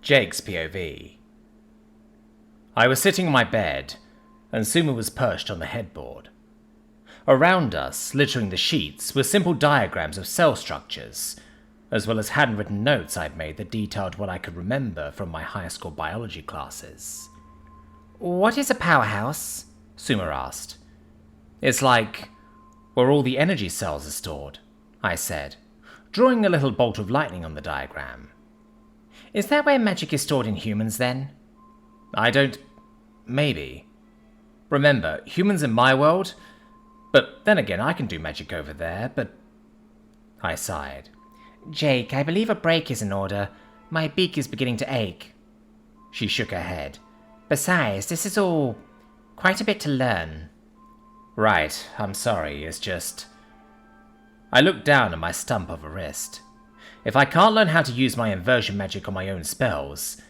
Jake's POV. I was sitting on my bed, and Suma was perched on the headboard. Around us, littering the sheets, were simple diagrams of cell structures, as well as handwritten notes I'd made that detailed what I could remember from my high school biology classes. "What is a powerhouse?" Suma asked. "It's like where all the energy cells are stored," I said, drawing a little bolt of lightning on the diagram. "Is that where magic is stored in humans, then?" Maybe. Remember, humans in my world? But then again, I can do magic over there, but... I sighed. "Jake, I believe a break is in order. My beak is beginning to ache." She shook her head. "Besides, this is all quite a bit to learn." "Right, I'm sorry, it's just..." I looked down at my stump of a wrist. "If I can't learn how to use my inversion magic on my own spells,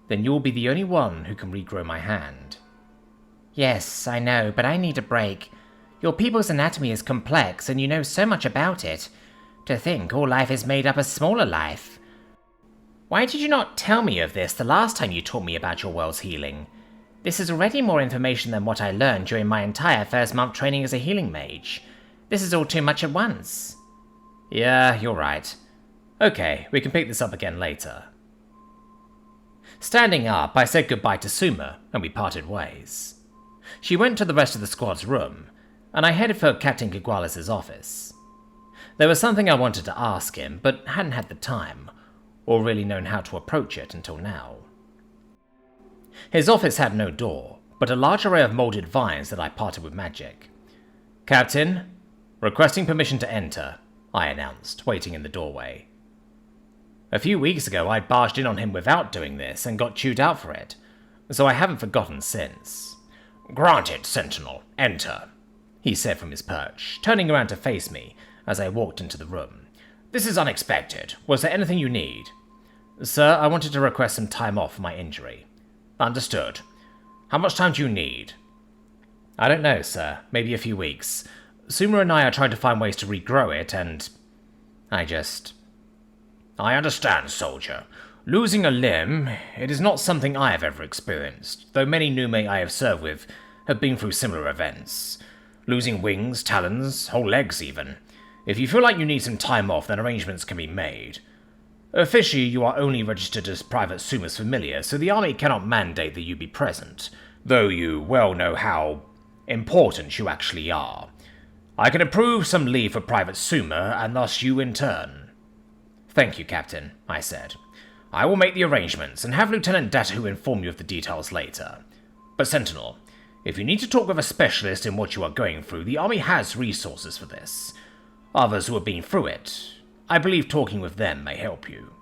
then you'll be the only one who can regrow my hand." "Yes, I know, but I need a break. Your people's anatomy is complex, and you know so much about it. To think all life is made up of smaller life. Why did you not tell me of this the last time you taught me about your world's healing? This is already more information than what I learned during my entire first month training as a healing mage. This is all too much at once." "Yeah, you're right. Okay, we can pick this up again later." Standing up, I said goodbye to Suma, and we parted ways. She went to the rest of the squad's room, and I headed for Captain Kigualis' office. There was something I wanted to ask him, but hadn't had the time, or really known how to approach it until now. His office had no door, but a large array of moulded vines that I parted with magic. "Captain, requesting permission to enter," I announced, waiting in the doorway. A few weeks ago, I barged in on him without doing this and got chewed out for it, so I haven't forgotten since. "Granted, Sentinel. Enter," he said from his perch, turning around to face me as I walked into the room. "This is unexpected. Was there anything you need?" "Sir, I wanted to request some time off for my injury." "Understood. How much time do you need?" "I don't know, sir. Maybe a few weeks. Suma and I are trying to find ways to regrow it, and... I understand, soldier. Losing a limb, it is not something I have ever experienced, though many Nume I have served with have been through similar events. Losing wings, talons, whole legs even. If you feel like you need some time off, then arrangements can be made. Officially, you are only registered as Private Suma's familiar, so the army cannot mandate that you be present, though you well know how important you actually are. I can approve some leave for Private Suma, and thus you in turn." "Thank you, Captain," I said. "I will make the arrangements, and have Lieutenant Datahu inform you of the details later. But Sentinel, if you need to talk with a specialist in what you are going through, the army has resources for this. Others who have been through it. I believe talking with them may help you."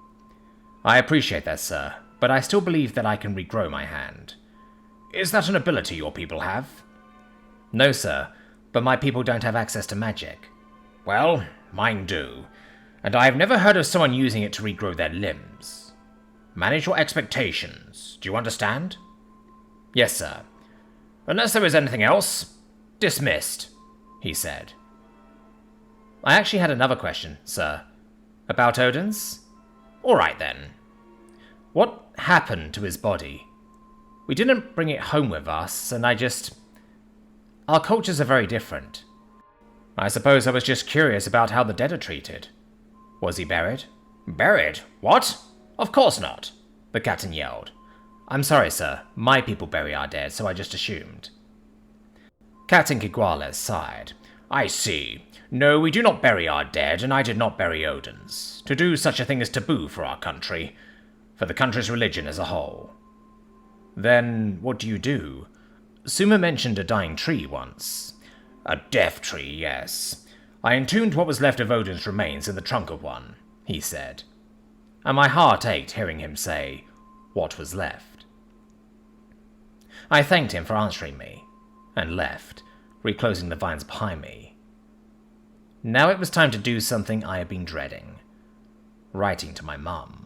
"I appreciate that, sir, but I still believe that I can regrow my hand." "Is that an ability your people have?" "No, sir, but my people don't have access to magic." "Well, mine do, and I have never heard of someone using it to regrow their limbs. Manage your expectations, do you understand?" "Yes, sir." "Unless there is anything else, dismissed," he said. "I actually had another question, sir. About Odin's?" "All right, then." "What happened to his body? We didn't bring it home with us, and Our cultures are very different. I suppose I was just curious about how the dead are treated. Was he buried?" "Buried? What? Of course not," the captain yelled. "I'm sorry, sir. My people bury our dead, so I just assumed." Captain Kigualis sighed. "I see. No, we do not bury our dead, and I did not bury Odin's. To do such a thing is taboo for our country, for the country's religion as a whole." "Then what do you do? Suma mentioned a dying tree once." "A death tree, yes. I entombed what was left of Odin's remains in the trunk of one," he said. And my heart ached hearing him say, "what was left." I thanked him for answering me, and left, reclosing the vines behind me. Now it was time to do something I had been dreading. Writing to my mum.